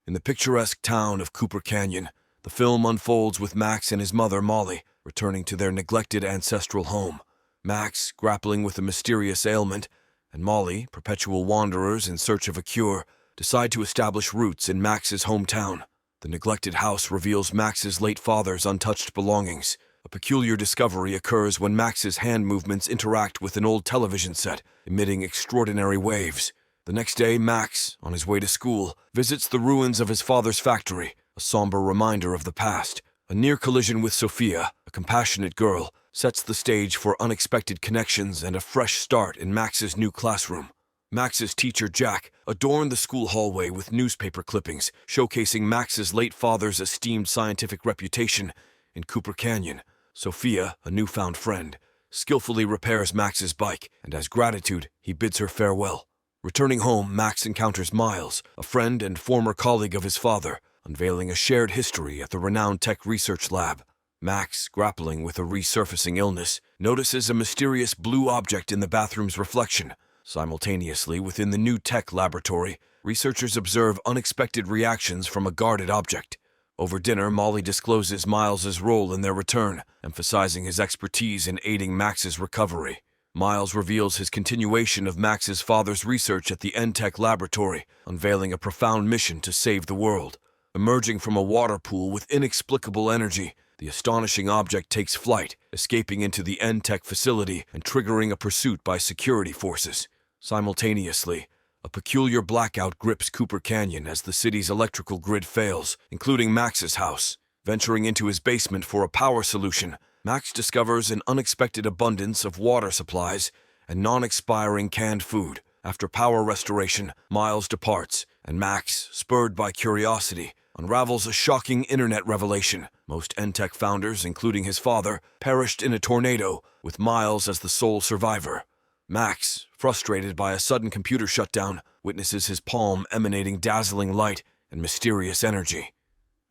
In the picturesque town of Cooper Canyon, the film unfolds with Max and his mother, Molly, returning to their neglected ancestral home. Max, grappling with a mysterious ailment, and Molly, perpetual wanderers in search of a cure, decide to establish roots in Max's hometown. The neglected house reveals Max's late father's untouched belongings. A peculiar discovery occurs when Max's hand movements interact with an old television set, emitting extraordinary waves. The next day, Max, on his way to school, visits the ruins of his father's factory, a somber reminder of the past. A near collision with Sofia, a compassionate girl, sets the stage for unexpected connections and a fresh start in Max's new classroom. Max's teacher, Jack, adorned the school hallway with newspaper clippings showcasing Max's late father's esteemed scientific reputation in Cooper Canyon. Sofia, a newfound friend, skillfully repairs Max's bike, and as gratitude, he bids her farewell. Returning home, Max encounters Miles, a friend and former colleague of his father, unveiling a shared history at the renowned tech research lab. Max, grappling with a resurfacing illness, notices a mysterious blue object in the bathroom's reflection. Simultaneously, within the new tech laboratory, researchers observe unexpected reactions from a guarded object. Over dinner, Molly discloses Miles's role in their return, emphasizing his expertise in aiding Max's recovery. Miles reveals his continuation of Max's father's research at the Tech laboratory, unveiling a profound mission to save the world. Emerging from a water pool with inexplicable energy, the astonishing object takes flight, escaping into the Tech facility and triggering a pursuit by security forces. Simultaneously, a peculiar blackout grips Cooper Canyon as the city's electrical grid fails, including Max's house. Venturing into his basement for a power solution, Max discovers an unexpected abundance of water supplies and non-expiring canned food. After power restoration, Miles departs, and Max, spurred by curiosity, unravels a shocking internet revelation. Most Tech founders, including his father, perished in a tornado, with Miles as the sole survivor. Max, frustrated by a sudden computer shutdown, witnesses his palm emanating dazzling light and mysterious energy.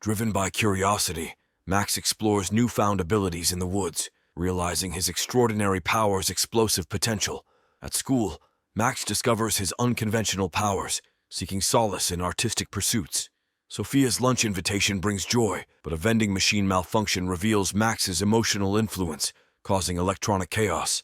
Driven by curiosity, Max explores newfound abilities in the woods, realizing his extraordinary power's explosive potential. At school, Max discovers his unconventional powers, seeking solace in artistic pursuits. Sofia's lunch invitation brings joy, but a vending machine malfunction reveals Max's emotional influence, causing electronic chaos.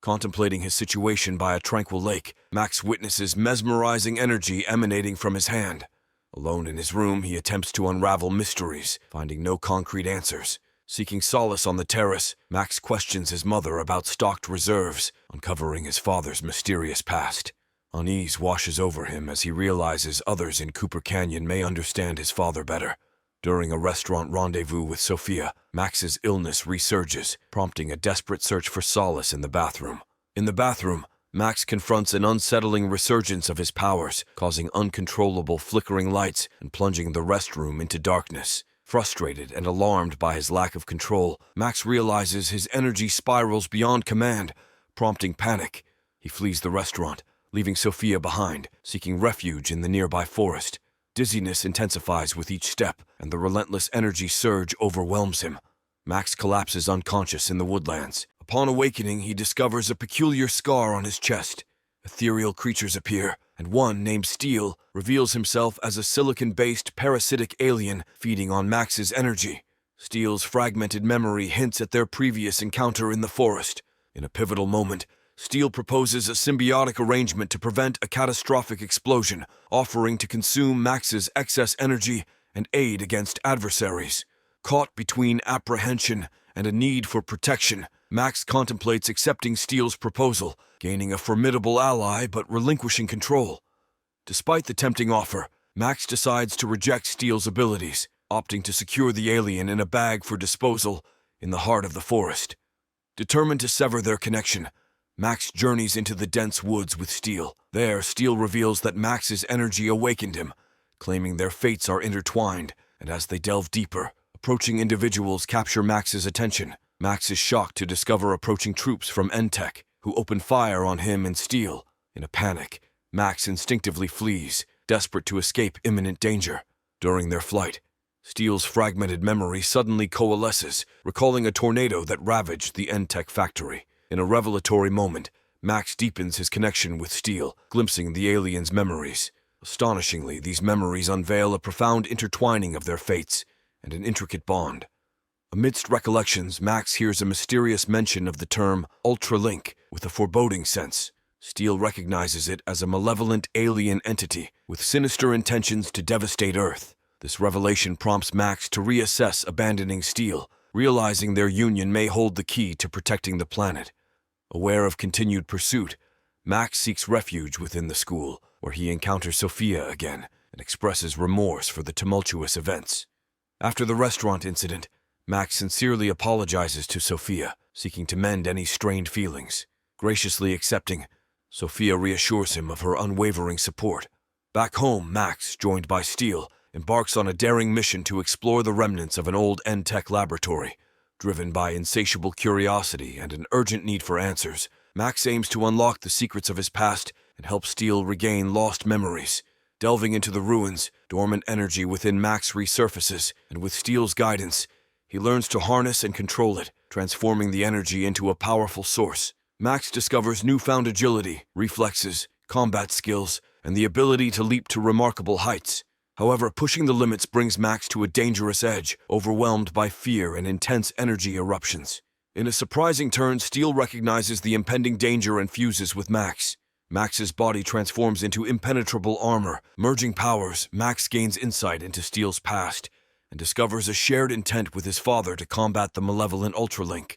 Contemplating his situation by a tranquil lake, Max witnesses mesmerizing energy emanating from his hand. Alone in his room, he attempts to unravel mysteries, finding no concrete answers. Seeking solace on the terrace, Max questions his mother about stocked reserves, uncovering his father's mysterious past. Unease washes over him as he realizes others in Cooper Canyon may understand his father better. During a restaurant rendezvous with Sofia, Max's illness resurges, prompting a desperate search for solace in the bathroom. In the bathroom, Max confronts an unsettling resurgence of his powers, causing uncontrollable flickering lights and plunging the restroom into darkness. Frustrated and alarmed by his lack of control, Max realizes his energy spirals beyond command, prompting panic. He flees the restaurant, leaving Sofia behind, seeking refuge in the nearby forest. Dizziness intensifies with each step, and the relentless energy surge overwhelms him. Max collapses unconscious in the woodlands. Upon awakening, he discovers a peculiar scar on his chest. Ethereal creatures appear, and one, named Steel, reveals himself as a silicon-based parasitic alien feeding on Max's energy. Steel's fragmented memory hints at their previous encounter in the forest. In a pivotal moment, Steel proposes a symbiotic arrangement to prevent a catastrophic explosion, offering to consume Max's excess energy and aid against adversaries. Caught between apprehension and a need for protection, Max contemplates accepting Steel's proposal, gaining a formidable ally but relinquishing control. Despite the tempting offer, Max decides to reject Steel's abilities, opting to secure the alien in a bag for disposal in the heart of the forest. Determined to sever their connection, Max journeys into the dense woods with Steel. There, Steel reveals that Max's energy awakened him, claiming their fates are intertwined, and as they delve deeper, approaching individuals capture Max's attention. Max is shocked to discover approaching troops from Tech, who open fire on him and Steel. In a panic, Max instinctively flees, desperate to escape imminent danger. During their flight, Steel's fragmented memory suddenly coalesces, recalling a tornado that ravaged the Tech factory. In a revelatory moment, Max deepens his connection with Steel, glimpsing the alien's memories. Astonishingly, these memories unveil a profound intertwining of their fates and an intricate bond. Amidst recollections, Max hears a mysterious mention of the term ultralink with a foreboding sense. Steele recognizes it as a malevolent alien entity with sinister intentions to devastate Earth. This revelation prompts Max to reassess abandoning Steele, realizing their union may hold the key to protecting the planet. Aware of continued pursuit, Max seeks refuge within the school, where he encounters Sofia again and expresses remorse for the tumultuous events. After the restaurant incident, Max sincerely apologizes to Sofia, seeking to mend any strained feelings. Graciously accepting, Sofia reassures him of her unwavering support. Back home, Max, joined by Steele, embarks on a daring mission to explore the remnants of an old Tech laboratory. Driven by insatiable curiosity and an urgent need for answers, Max aims to unlock the secrets of his past and help Steele regain lost memories. Delving into the ruins, dormant energy within Max resurfaces, and with Steele's guidance, he learns to harness and control it, transforming the energy into a powerful source. Max discovers newfound agility, reflexes, combat skills, and the ability to leap to remarkable heights. However, pushing the limits brings Max to a dangerous edge, overwhelmed by fear and intense energy eruptions. In a surprising turn, Steele recognizes the impending danger and fuses with Max. Max's body transforms into impenetrable armor. Merging powers, Max gains insight into Steele's past and discovers a shared intent with his father to combat the malevolent Ultralink.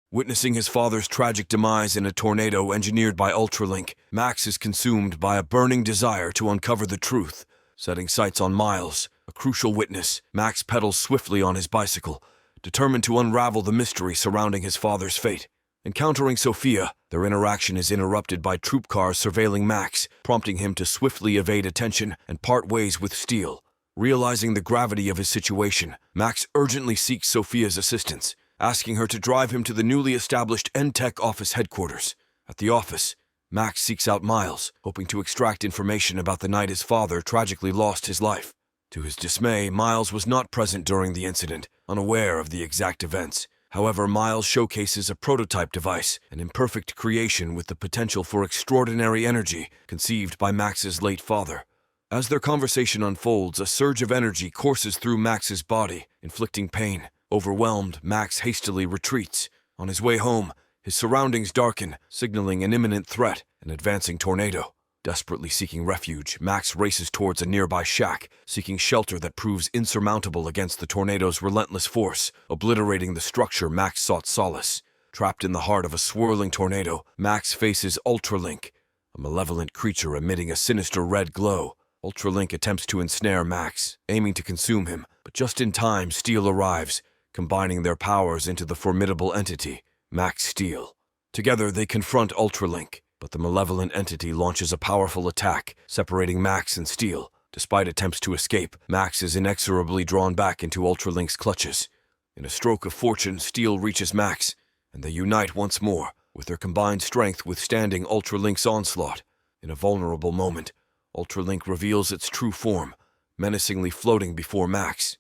Witnessing his father's tragic demise in a tornado engineered by Ultralink, Max is consumed by a burning desire to uncover the truth. Setting sights on Miles, a crucial witness, Max pedals swiftly on his bicycle, determined to unravel the mystery surrounding his father's fate. Encountering Sofia, their interaction is interrupted by troop cars surveilling Max, prompting him to swiftly evade attention and part ways with Steele. Realizing the gravity of his situation, Max urgently seeks Sofia's assistance, asking her to drive him to the newly established Tech office headquarters. At the office, Max seeks out Miles, hoping to extract information about the night his father tragically lost his life. To his dismay, Miles was not present during the incident, unaware of the exact events. However, Miles showcases a prototype device, an imperfect creation with the potential for extraordinary energy conceived by Max's late father. As their conversation unfolds, a surge of energy courses through Max's body, inflicting pain. Overwhelmed, Max hastily retreats. On his way home, his surroundings darken, signaling an imminent threat, an advancing tornado. Desperately seeking refuge, Max races towards a nearby shack, seeking shelter that proves insurmountable against the tornado's relentless force, obliterating the structure Max sought solace. Trapped in the heart of a swirling tornado, Max faces Ultralink, a malevolent creature emitting a sinister red glow. Ultralink attempts to ensnare Max, aiming to consume him, but just in time, Steele arrives, combining their powers into the formidable entity, Max Steele. Together, they confront Ultralink, but the malevolent entity launches a powerful attack, separating Max and Steele. Despite attempts to escape, Max is inexorably drawn back into Ultralink's clutches. In a stroke of fortune, Steele reaches Max, and they unite once more, with their combined strength withstanding Ultralink's onslaught. In a vulnerable moment, Ultralink reveals its true form, menacingly floating before Max.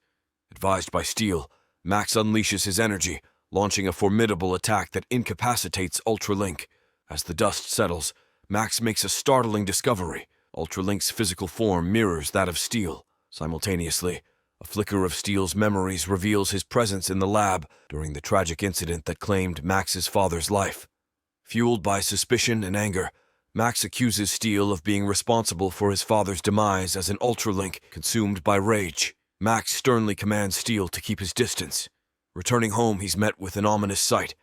Advised by Steele, Max unleashes his energy, launching a formidable attack that incapacitates Ultralink. As the dust settles, Max makes a startling discovery. Ultralink's physical form mirrors that of Steele. Simultaneously, a flicker of Steele's memories reveals his presence in the lab during the tragic incident that claimed Max's father's life. Fueled by suspicion and anger, Max accuses Steele of being responsible for his father's demise as an Ultralink consumed by rage. Max sternly commands Steele to keep his distance. Returning home, he's met with an ominous sight: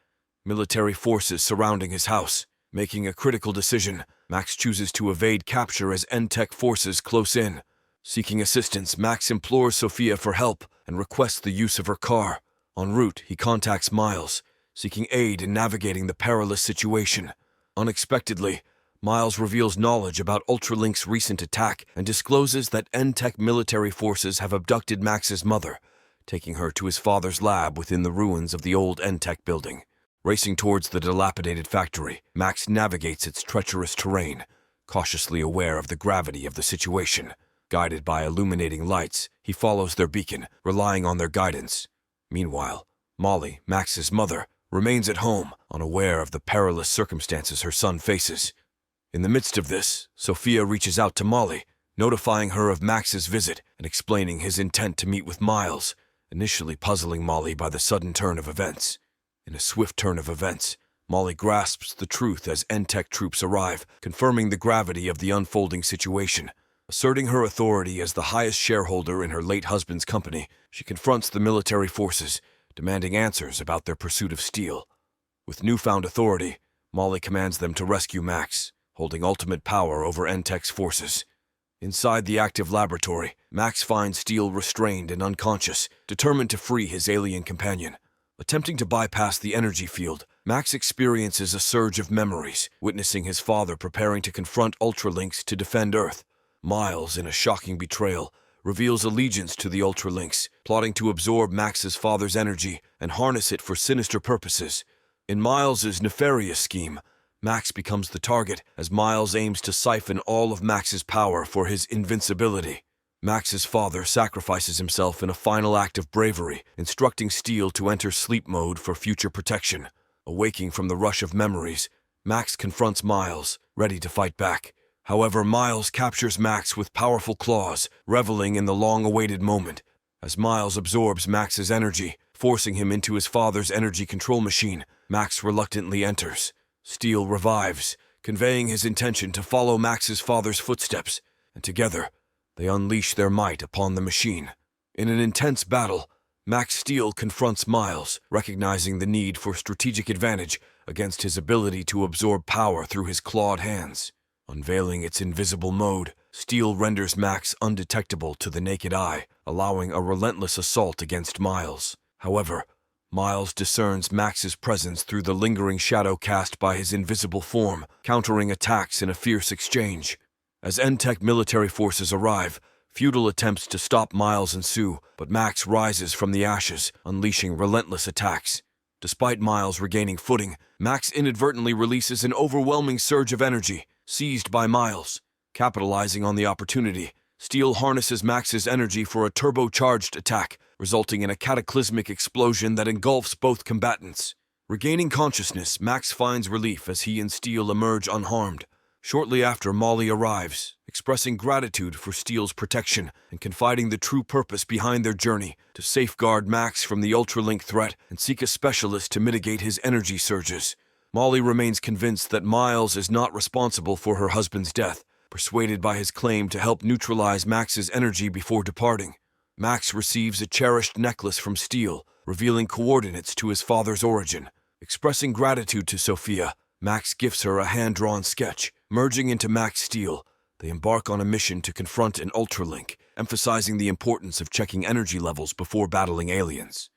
military forces surrounding his house. Making a critical decision, Max chooses to evade capture as Tech forces close in. Seeking assistance, Max implores Sofia for help and requests the use of her car. En route, he contacts Miles, seeking aid in navigating the perilous situation. Unexpectedly, Miles reveals knowledge about Ultralink's recent attack and discloses that Tech military forces have abducted Max's mother, taking her to his father's lab within the ruins of the old Tech building. Racing towards the dilapidated factory, Max navigates its treacherous terrain, cautiously aware of the gravity of the situation. Guided by illuminating lights, he follows their beacon, relying on their guidance. Meanwhile, Molly, Max's mother, remains at home, unaware of the perilous circumstances her son faces. In the midst of this, Sofia reaches out to Molly, notifying her of Max's visit and explaining his intent to meet with Miles, initially puzzling Molly by the sudden turn of events. In a swift turn of events, Molly grasps the truth as N-Tech troops arrive, confirming the gravity of the unfolding situation. Asserting her authority as the highest shareholder in her late husband's company, she confronts the military forces, demanding answers about their pursuit of Steele. With newfound authority, Molly commands them to rescue Max, holding ultimate power over N-Tech's forces. Inside the active laboratory, Max finds Steele restrained and unconscious, determined to free his alien companion. Attempting to bypass the energy field, Max experiences a surge of memories, witnessing his father preparing to confront Ultralinks to defend Earth. Miles, in a shocking betrayal, reveals allegiance to the Ultralinks, plotting to absorb Max's father's energy and harness it for sinister purposes. In Miles's nefarious scheme, Max becomes the target as Miles aims to siphon all of Max's power for his invincibility. Max's father sacrifices himself in a final act of bravery, instructing Steele to enter sleep mode for future protection. Awaking from the rush of memories, Max confronts Miles, ready to fight back. However, Miles captures Max with powerful claws, reveling in the long-awaited moment. As Miles absorbs Max's energy, forcing him into his father's energy control machine, Max reluctantly enters. Steele revives, conveying his intention to follow Max's father's footsteps, and together, they unleash their might upon the machine. In an intense battle, Max Steele confronts Miles, recognizing the need for strategic advantage against his ability to absorb power through his clawed hands. Unveiling its invisible mode, Steele renders Max undetectable to the naked eye, allowing a relentless assault against Miles. However, Miles discerns Max's presence through the lingering shadow cast by his invisible form, countering attacks in a fierce exchange. As N-Tech military forces arrive, futile attempts to stop Miles ensue, but Max rises from the ashes, unleashing relentless attacks. Despite Miles regaining footing, Max inadvertently releases an overwhelming surge of energy, seized by Miles. Capitalizing on the opportunity, Steele harnesses Max's energy for a turbocharged attack, resulting in a cataclysmic explosion that engulfs both combatants. Regaining consciousness, Max finds relief as he and Steele emerge unharmed. Shortly after, Molly arrives, expressing gratitude for Steele's protection and confiding the true purpose behind their journey to safeguard Max from the Ultralink threat and seek a specialist to mitigate his energy surges. Molly remains convinced that Miles is not responsible for her husband's death, persuaded by his claim to help neutralize Max's energy before departing. Max receives a cherished necklace from Steele, revealing coordinates to his father's origin. Expressing gratitude to Sofia, Max gifts her a hand-drawn sketch. Merging into Max Steele, they embark on a mission to confront an Ultralink, emphasizing the importance of checking energy levels before battling aliens.